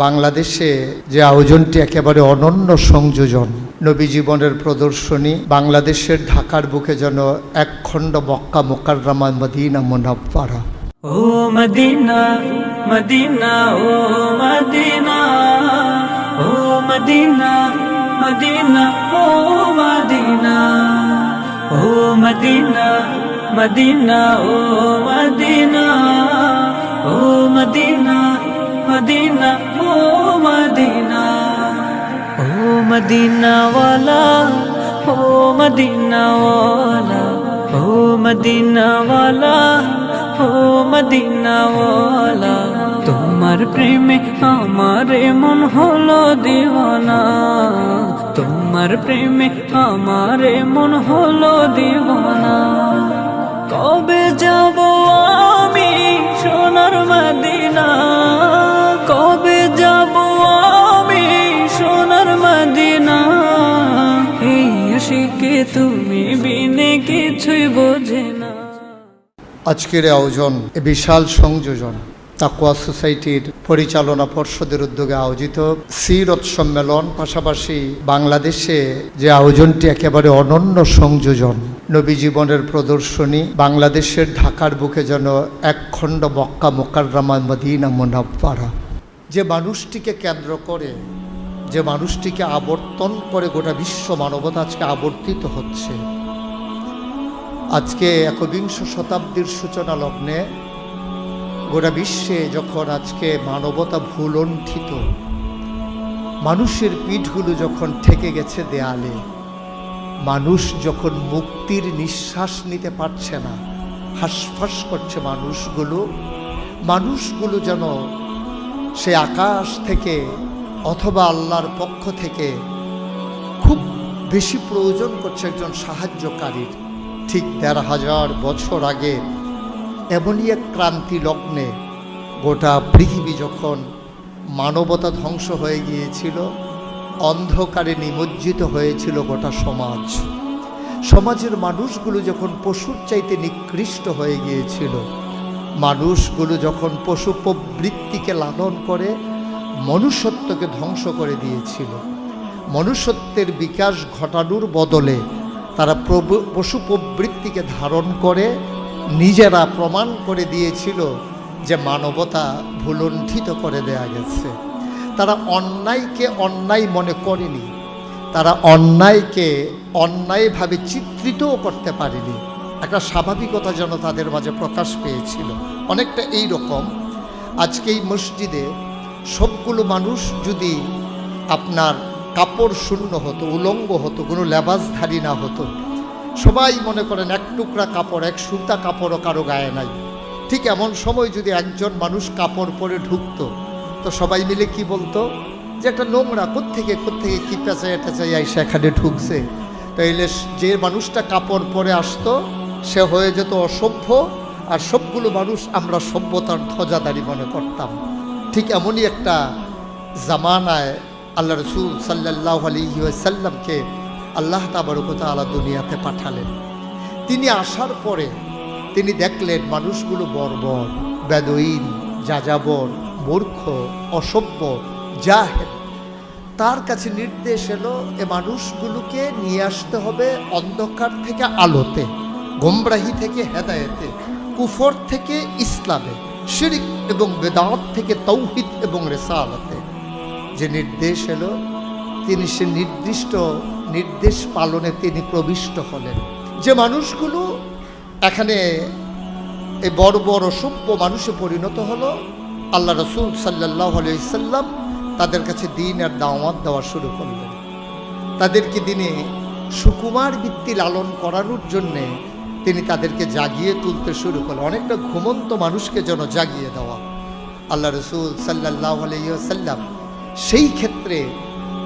বাংলাদেশে যে আয়োজনটি একেবারে অনন্য সংযোজন, নবী জীবনের প্রদর্শনী, বাংলাদেশের ঢাকার বুকে যেন একখণ্ড মক্কা মুকাররমা মদিনা মুনাওয়ারা। ও মদিনা মদিনা ও মদিনা, ও মদিনা মদিনা ও মদিনা, ও মদিনা মদিনা ও মদিনা, ও মদিনা মদিনা ও মদিনা, ও মদিনা ওয়ালা, ও মদিনা ওয়ালা, ও মদিনা ওয়ালা, ও মদিনা ওয়ালা। তোমার প্রেমে আমার মন হলো দিওয়ানা, তোমার প্রেমে আমার মন হলো দিওয়ানা। কবে যাব আমি সোনার মদিনা, কবে যাব আমি সোনার মদিনা। এই আশিকে তুমি বিনে কিছুই বোঝে না। আজকের আয়োজন বিশাল সংযোজন তাকওয়া সোসাইটির পরিচালনা পর্ষদের উদ্যোগে আয়োজিত সিরত সম্মেলন, পাশাপাশি বাংলাদেশে যে আয়োজনটি একেবারে অনন্য সংযোজন, নবী জীবনের প্রদর্শনী, বাংলাদেশের ঢাকার বুকে যেন একখণ্ড মক্কা মুকাররমা মদিনা মুনাওয়ারা। যে মানুষটিকে কেন্দ্র করে, যে মানুষটিকে আবর্তন করে গোটা বিশ্ব মানবতা আজকে আবর্তিত হচ্ছে। আজকে একবিংশ শতাব্দীর সূচনা লগ্নে গোটা বিশ্বে যখন আজকে মানবতা ভুলণ্ঠিত, মানুষের পিঠগুলো যখন ঠেকে গেছে দেয়ালে, মানুষ যখন মুক্তির নিঃশ্বাস নিতে পারছে না, হাঁসফাঁস করছে মানুষগুলো যেন সে আকাশ থেকে অথবা আল্লাহর পক্ষ থেকে খুব বেশি প্রয়োজন করছে একজন সাহায্যকারীর। ঠিক ১৫০০ বছর আগে এমনই এক ক্রান্তি লগ্নে গোটা পৃথিবী যখন মানবতা ধ্বংস হয়ে গিয়েছিল, অন্ধকারে নিমজ্জিত হয়েছিল গোটা সমাজের মানুষগুলো যখন পশুর চাইতে নিকৃষ্ট হয়ে গিয়েছিল, মানুষগুলো যখন পশু প্রবৃত্তিকে লালন করে মনুষ্যত্বকে ধ্বংস করে দিয়েছিল, মনুষ্যত্বের বিকাশ ঘটানোর বদলে তারা পশু প্রবৃত্তিকে ধারণ করে নিজেরা প্রমাণ করে দিয়েছিল যে মানবতা ভুলণ্ঠিত করে দেয়া গেছে। তারা অন্যায়কে অন্যায় মনে করেনি, তারা অন্যায়কে অন্যায়ভাবে চিত্রিতও করতে পারেনি। একটা স্বাভাবিকতা যেন তাদের মাঝে প্রকাশ পেয়েছিল। অনেকটা এই রকম আজকে এই মসজিদে সবগুলো মানুষ যদি আপনার কাপড় শূন্য হতো, উলঙ্গ হতো, কোনো লেবাসধারী না হতো, সবাই মনে করেন এক টুকরা কাপড়, এক সুতা কাপড়ও কারো গায়ে নাই, ঠিক এমন সময় যদি একজন মানুষ কাপড় পরে ঢুকতো তো সবাই মিলে কি বলতো যে একটা নোংরা কোত্থেকে কি পেঁচাইয়া টেঁচাইয়া সেখানে ঢুকছে। তাইলে যে মানুষটা কাপড় পরে আসতো সে হয়ে যেত অসভ্য, আর সবগুলো মানুষ আমরা সভ্যতার ধ্বজাধারী মনে করতাম। ঠিক এমনই একটা জামানায় আল্লাহ রসুল সাল্লাল্লাহু আলাইহি ওয়াসাল্লামকে আল্লাহ তাবারক ওয়া তাআলা দুনিয়াতে পাঠালেন। তিনি আসার পরে তিনি দেখলেন মানুষগুলো বর্বর, বেদুইন, যাযাবর, মূর্খ, অসভ্য, জাহেল। তার কাছে নির্দেশ এলো এ মানুষগুলোকে নিয়ে আসতে হবে অন্ধকার থেকে আলোতে, গোমরাহি থেকে হেদায়েতে, কুফর থেকে ইসলামে, শিরক এবং বেদাত থেকে তাওহীদ এবং রিসালাতে। যে নির্দেশ এলো তিনি সে নির্দিষ্ট নির্দেশ পালনে তিনি প্রবিষ্ট হলেন। যে মানুষগুলো এখানে এই বর্বর অসভ্য মানুষে পরিণত হলো, আল্লাহ রসুল সাল্লাল্লাহু আলাইহি সাল্লাম তাদের কাছে দ্বীনের দাওয়াত দেওয়া শুরু করলেন। তাদেরকে দিনে সুকুমার বৃত্তি লালন করানোর জন্যে তিনি তাদেরকে জাগিয়ে তুলতে শুরু করলেন। অনেকটা ঘুমন্ত মানুষকে যেন জাগিয়ে দেওয়া। আল্লাহ রসুল সাল্লাল্লাহু আলাইহি সাল্লাম সেই ক্ষেত্রে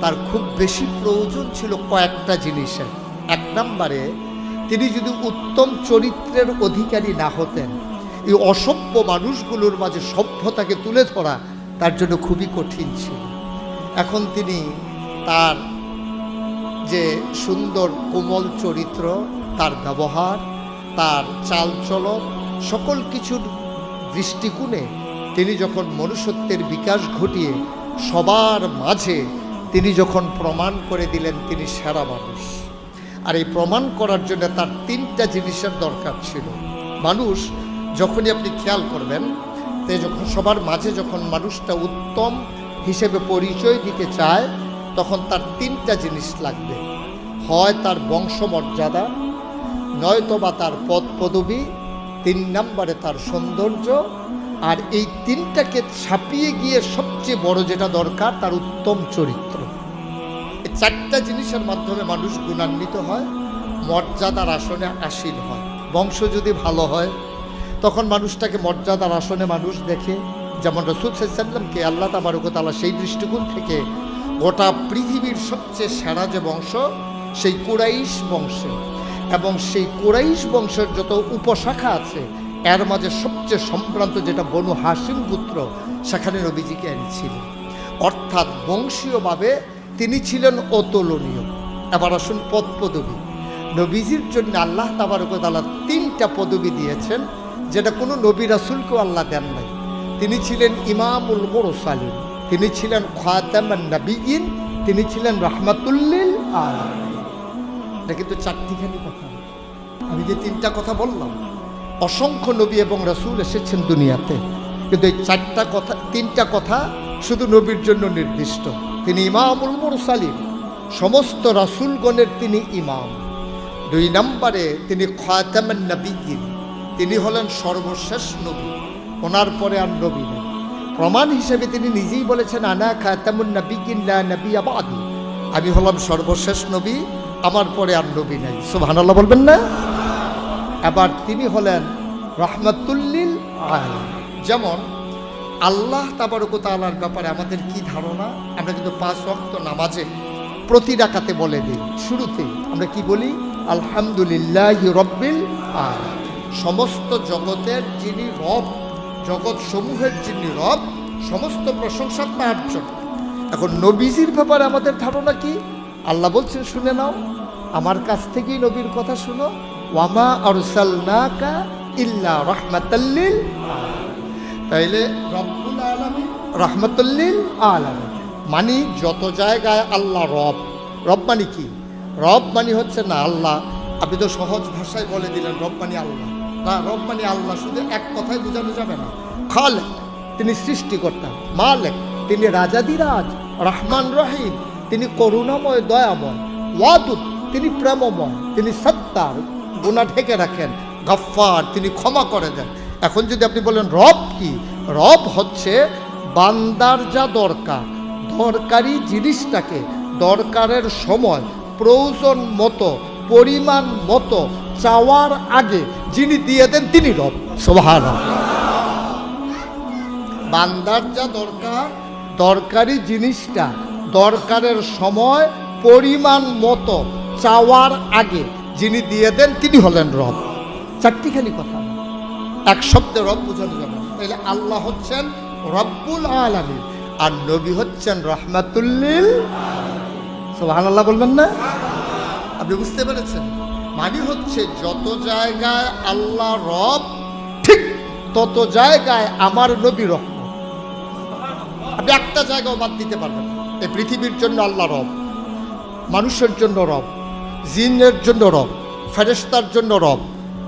তার খুব বেশি প্রয়োজন ছিল কয়েকটা জিনিসের। এক নম্বরে তিনি যদি উত্তম চরিত্রের অধিকারী না হতেন, এই অসভ্য মানুষগুলোর মাঝে সভ্যতাকে তুলে ধরা তার জন্য খুবই কঠিন ছিল। এখন তিনি তার যে সুন্দর কোমল চরিত্র, তার ব্যবহার, তার চালচলন, সকল কিছুর দৃষ্টিকোণে তিনি যখন মনুষ্যত্বের বিকাশ ঘটিয়ে সবার মাঝে তিনি যখন প্রমাণ করে দিলেন তিনি সেরা মানুষ। আর এই প্রমাণ করার জন্য তার 3টা জিনিসের দরকার ছিল। মানুষ যখনই আপনি খেয়াল করবেন, তে যখন সবার মাঝে যখন মানুষটা উত্তম হিসেবে পরিচয় দিতে চায়, তখন তার 3টা জিনিস লাগবে। হয় তার বংশমর্যাদা, নয়তোবা তার পদ পদবী, 3 নম্বরে তার সৌন্দর্য, আর এই 3টাকে ছাপিয়ে গিয়ে সবচেয়ে বড় যেটা দরকার তার উত্তম চরিত্র। এই 4টা জিনিসের মাধ্যমে মানুষ গুণান্বিত হয়, মর্যাদার আসনে আসীন হয়। বংশ যদি ভালো হয় তখন মানুষটাকে মর্যাদার আসনে মানুষ দেখে। যেমন রাসূল সাল্লাল্লাহু আলাইহি ওয়াসাল্লামকে আল্লাহ তাবারক ওয়া তাআলা সেই দৃষ্টিকোণ থেকে গোটা পৃথিবীর সবচেয়ে সেরা যে বংশ সেই কুরাইশ বংশে, এবং সেই কুরাইশ বংশের যত উপশাখা আছে এর মাঝে সবচেয়ে সম্ভ্রান্ত যেটা বনু হাশিম গোত্র, সেখানে নবীজিকে এনেছিলেন। অর্থাৎ বংশীয়ভাবে তিনি ছিলেন অতুলনীয়। এবার আসুন পদ পদবী। নবীজির জন্য আল্লাহ তাবারক ওয়া তাআলা 3টা পদবী দিয়েছেন, যেটা কোনো নবী রাসূলকেও আল্লাহ দেন নাই। তিনি ছিলেন ইমামুল মুরসালিন, তিনি ছিলেন খাতামান নবিয়্যিন, তিনি ছিলেন রাহমাতুল লিল আলামিন। এটা কিন্তু 4টিখানি কথা। আমি যে 3টা কথা বললাম, অসংখ্য নবী এবং রাসূল এসেছেন দুনিয়াতে, কিন্তু এই 3টা কথা শুধু নবীর জন্য নির্দিষ্ট। তিনি ইমামুল মুরসালিন, সমস্ত রাসূলগণের তিনি ইমাম। 2 নম্বরে তিনি খাতামান নবিয়্যিন, তিনি হলেন সর্বশেষ নবী, ওনার পরে আর নবী নেই। প্রমাণ হিসেবে তিনি নিজেই বলেছেন, আনা খাতামুন নবিয়্যিন লা নবিয়্যা বা'দি, আমি হলাম সর্বশেষ নবী, আমার পরে আর নবী নেই। সুবহানাল্লাহ বলবেন না? এবার তিনি হলেন রাহমাতুল লিল আলামিন। যেমন আল্লাহ তাবারক ওয়া তাআলার ব্যাপারে আমাদের কি ধারণা, আমরা কিন্তু 5 ওয়াক্ত নামাজে প্রতি রাকাতে বলে দিই, শুরুতেই আমরা কি বলি? আলহামদুলিল্লাহি রাব্বিল আলামিন। সমস্ত জগতের যিনি রব, জগৎ সমূহের যিনি রব, সমস্ত প্রশংসা তার জন্য। এখন নবীজির ব্যাপারে আমাদের ধারণা কি? আল্লাহ বলছেন, শুনে নাও, আমার কাছ থেকেই নবীর কথা শুনো, ওয়ামা আরসালনাকা ইল্লা রাহমাতাল লিল আলামিন। তাইলে রব্বুল আলামিন, রাহমাতুল লিল আলামিন মানে যত জায়গায় আল্লাহ রব। রব মানে কি? রব মানে হচ্ছে না আল্লাহ, আপনি তো সহজ ভাষায় বলে দিলেন রব মানে আল্লাহ। না, রব মানে আল্লাহ শুধু এক কথায় বোঝানো যাবে না। খালেক, তিনি সৃষ্টিকর্তা। মালেক, তিনি রাজাদিরাজ। রহমান রহিম, তিনি করুণাময় দয়াময়। ওয়াদুদ, তিনি প্রেমময়। তিনি সত্তার, গুনাহ ঢেকে রাখেন। গফফার, তিনি ক্ষমা করে দেন। এখন যদি আপনি বলেন রব কি? রব হচ্ছে বান্দার যা দরকার, দরকারি জিনিসটাকে দরকারের সময় প্রয়োজন মতো, পরিমাণ মতো চাওয়ার আগে যিনি দিয়ে দেন তিনি রব। সুবহানাল্লাহ। বান্দার যা দরকার, দরকারি জিনিসটা দরকারের সময় পরিমাণ মতো চাওয়ার আগে যিনি দিয়ে দেন তিনি হলেন রব। 4টিখানি কথা, এক শব্দে রব বোঝানো যাবে। তাহলে আল্লাহ হচ্ছেন রব্বুল আলামিন, আর নবী হচ্ছেন রাহমাতুল লিল আলামিন। সুবহানাল্লাহ বলবেন না? আপনি বুঝতে পেরেছেন? মানে হচ্ছে যত জায়গায় আল্লাহ রব, ঠিক তত জায়গায় আমার নবী রহমত। আপনি একটা জায়গাও বাদ দিতে পারবেন। এই পৃথিবীর জন্য আল্লাহ রব, মানুষের জন্য রব, জিনের জন্য রব, ফেরেশতার জন্য রব,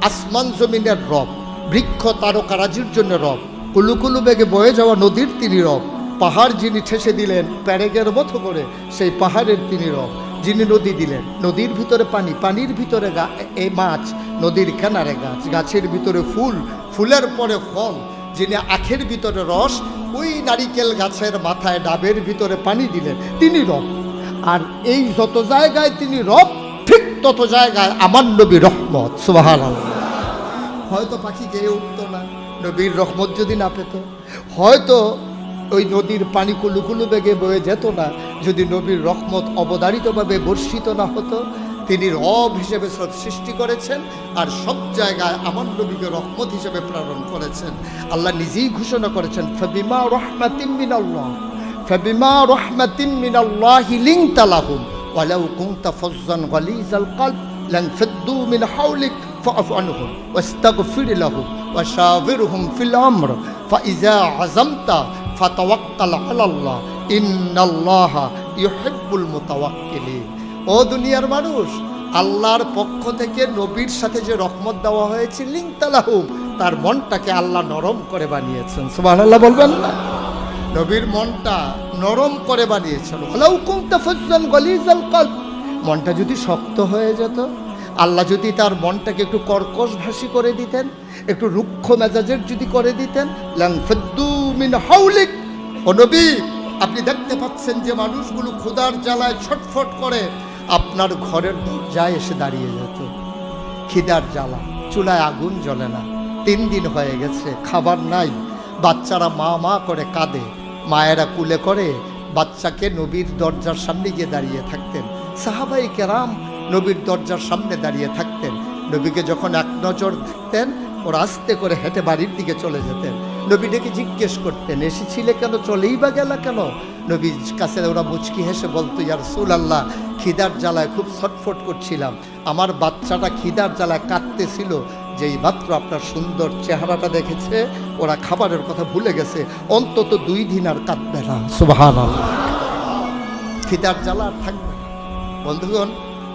আসমান জমিনের রব, বৃক্ষ তারকারাজির জন্য রব, কুলুকুলু বেগে বয়ে যাওয়া নদীর তিনি রব, পাহাড় যিনি ঠেসে দিলেন প্যারেগের মতো করে সেই পাহাড়ের তিনি রব, যিনি নদী দিলেন, নদীর ভিতরে পানি, পানির ভিতরে এই মাছ, নদীর কিনারে গাছ, গাছের ভিতরে ফুল, ফুলের পরে ফল, যিনি আখের ভিতরে রস, ওই নারিকেল গাছের মাথায় ডাবের ভিতরে পানি দিলেন তিনি রব। আর এই যত জায়গায় তিনি রব, ঠিক তত জায়গায় আমার নবী রহমত। সুবহানাল্লাহ। হয়তো পাখি গেয়ে উঠত না নবীর রহমত যদি না পেত, হয়তো ওই নদীর পানি কুলুকুলু বেগে বয়ে যেত না যদি নবীর রহমত অবধারিতভাবে বর্ষিত না হতো। তিনি রব হিসেবে সব সৃষ্টি করেছেন, আর সব জায়গায় আমার নবীকে রহমত হিসেবে প্রেরণ করেছেন। আল্লাহ নিজেই ঘোষণা করেছেন, ফাবিমা রাহমাতিম মিনাল্লাহ, ফাবিমা রাহমাতিম মিনাল্লাহি লিনতা লাহুম ওয়ালাউ কুনতা ফাজ্জান গালিজাল কলব লানফাদ্দু মিন হাওলিক ফাআফু আনহুম ওয়াস্তাগফির লাহুম ওয়াশাবিরহুম ফিল আমর ফাইযা আযামতা ফাতাওয়াক্কাল আলাল্লাহ ইন্নাল্লাহা ইউহিব্বুল মুতাওয়াক্কিলিন। ও দুনিয়ার মানুষ, আল্লাহর পক্ষ থেকে নবীর সাথে যে রহমত দেওয়া হয়েছে লিংতালাহুম, তার মনটাকে আল্লাহ নরম করে বানিয়েছেন। সুবহানাল্লাহ বলবেন না? নবীর মনটা নরম করে বানিয়েছেন। ওয়ালাউ কুনতা ফাজ্জান গালিজাল কলব, মনটা যদি শক্ত হয়ে যেত, আল্লাহ যদি তার মনটাকে একটু কর্কশভাষী করে দিতেন, একটু রুক্ষ মেজাজের যদি করে দিতেন, লানফাদ্দু মিন হাওলিক। ও নবী, আপনি দেখতে পাচ্ছেন যে মানুষগুলো ক্ষুধার জ্বালায় ছটফট করে আপনার ঘরের দরজায় এসে দাঁড়িয়ে যেত। খিদার জ্বালা, চুলায় আগুন জ্বলে না, 3 দিন হয়ে গেছে, খাবার নাই, বাচ্চারা মা মা করে কাঁদে, মায়েরা কুলে করে বাচ্চাকে নবীর দরজার সামনে গিয়ে দাঁড়িয়ে থাকতেন। সাহাবাই কেরাম নবীর দরজার সামনে দাঁড়িয়ে থাকতেন। নবীকে যখন এক নজর দেখতেন, ওরা আস্তে করে হেঁটে বাড়ির দিকে চলে যেতেন। নবী ডেকে জিজ্ঞেস করতেন, এসেছিলে কেন, চলেই বা গেলা কেন? নবীর কাছে ওরা মুচকি হেসে বলতো, ইয়া রাসূলুল্লাহ, খিদার জ্বালায় খুব ছটফট করছিলাম, আমার বাচ্চাটা খিদার জ্বালায় কাঁদতেছিল, যেই মাত্র আপনার সুন্দর চেহারাটা দেখেছে ওরা খাবারের কথা ভুলে গেছে, অন্তত 2 দিন আর কাঁদবে না। সুবহানাল্লাহ। খিদার জ্বালা আর থাকবে না। বন্ধুগণ,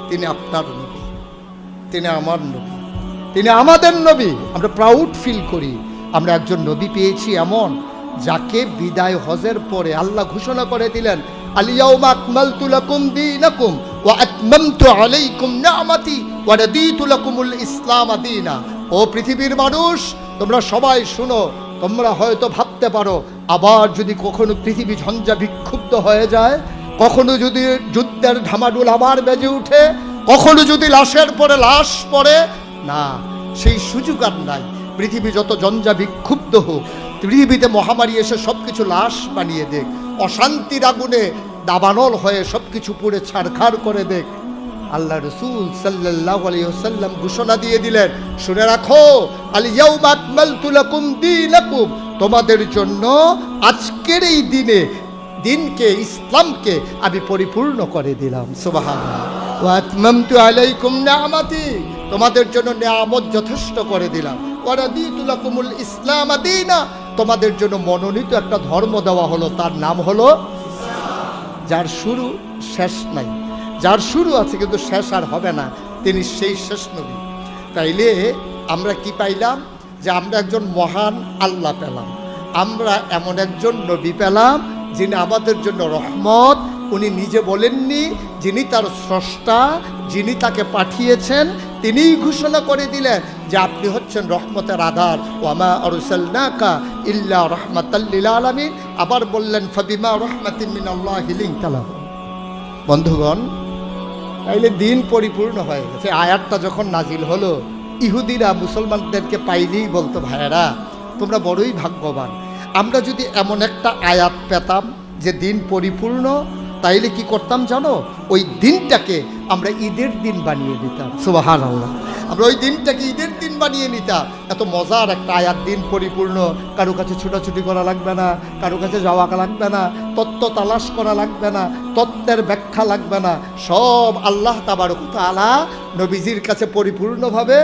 তিনি আপনার নবী, তিনি আমার নবী, তিনি আমাদের নবী। আমরা প্রাউড ফিল করি আমরা একজন নবী পেয়েছি এমন, যাকে বিদায় হজের পরে আল্লাহ ঘোষণা করে দিলেন, আল-ইয়াওমা আকমালতু লাকুম দীনাকুম ওয়া আতমামতু আলাইকুম নি'মাতি ওয়া রাদিতু লাকুমুল ইসলাম দীনা। ও পৃথিবীর মানুষ, তোমরা সবাই শুনো, তোমরা হয়তো ভাবতে পারো, আবার যদি কখনো পৃথিবী ঝঞ্ঝা বিক্ষুব্ধ হয়ে যায়, কখনো যদি যুদ্ধের ঢামাডোল আবার বেজে উঠে, কখনো যদি লাশের পরে লাশ পড়ে, না, সেই সুযোগ আর নাই। পৃথিবী যত ঝঞ্ঝা বিক্ষুব্ধ হোক, পৃথিবীতে মহামারী এসে সব কিছু লাশ বানিয়ে দেখ, অশান্তির আগুনে দাবানল হয়ে সব কিছু পুড়ে ছারখার করে দেখ, আল্লাহ রাসূল সাল্লাল্লাহু আলাইহি ওয়াসাল্লাম ঘোষণা দিয়ে দিলেন, শুনে রাখো, আল-ইয়াওমা আকমালতু লাকুম দীনাকুম, তোমাদের জন্য আজকের এই দিনকে, ইসলামকে আমি পরিপূর্ণ করে দিলাম। সুবহানাল্লাহ। ওয়া আতমামতু আলাইকুম নি'মাতি, তোমাদের জন্য নিয়ামত যথেষ্ট করে দিলাম। ওয়া রাদিতু লাকুমুল ইসলাম দীনা, তোমাদের জন্য মনোনীত একটা ধর্ম দেওয়া হলো, তার নাম হলো যার শুরু শেষ নাই, যার শুরু আছে কিন্তু শেষ আর হবে না, তিনি সেই শেষ নবী। তাইলে আমরা কি পাইলাম? যে আমরা একজন মহান আল্লাহ পেলাম, আমরা এমন একজন নবী পেলাম যিনি আমাদের জন্য রহমত। উনি নিজে বলেননি, যিনি তার স্রষ্টা, যিনি তাকে পাঠিয়েছেন, তিনিই ঘোষণা করে দিলেন যে আপনি হচ্ছেন রহমতের আধার। ওয়ামা আরসালনাকা ইল্লা রাহমাতাল লিল আলামিন। আবার বললেন, ফাবিমা রাহমাতিন মিনাল্লাহি লিনতা লাহুম। বন্ধুগণ, তাইলে দিন পরিপূর্ণ হয়ে গেছে। আয়াতটা যখন নাজিল হলো, ইহুদিরা মুসলমানদেরকে পাইলেই বলতো, ভাইয়েরা তোমরা বড়ই ভাগ্যবান, আমরা যদি এমন একটা আয়াত পেতাম যে দিন পরিপূর্ণ, তাইলে কি করতাম জানো? ওই দিনটাকে আমরা ঈদের দিন বানিয়ে দিতাম। সুবহানাল্লাহ। আমরা ওই দিনটাকে ঈদের দিন বানিয়ে নিতাম। এত মজার একটা আয়াত, দিন পরিপূর্ণ, কারো কাছে ছুটাছুটি করা লাগবে না, কারো কাছে যাওয়া লাগবে না, তত্ত্ব তালাশ করা লাগবে না, তত্ত্বের ব্যাখ্যা লাগবে না, সব আল্লাহ তাবারক ওয়া তাআলা নবীজির কাছে পরিপূর্ণভাবে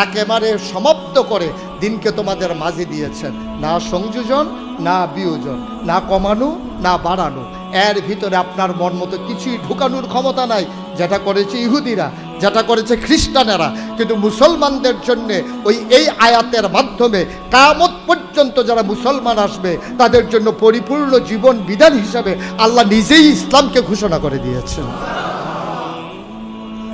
একেবারে সমাপ্ত করে দিনকে তোমাদের মাঝে দিয়েছেন। না সংযোজন, না বিয়োজন, না কমানো, না বাড়ানো, এর ভিতরে আপনার মন মতো কিছুই ঢুকানোর ক্ষমতা নাই। যেটা করেছে ইহুদিরা, যেটা করেছে খ্রিস্টানেরা, কিন্তু মুসলমানদের জন্য এই আয়াতের মাধ্যমে কিয়ামত পর্যন্ত যারা মুসলমান আসবে তাদের জন্য পরিপূর্ণ জীবন বিধান হিসাবে আল্লাহ নিজেই ইসলামকে ঘোষণা করে দিয়েছেন।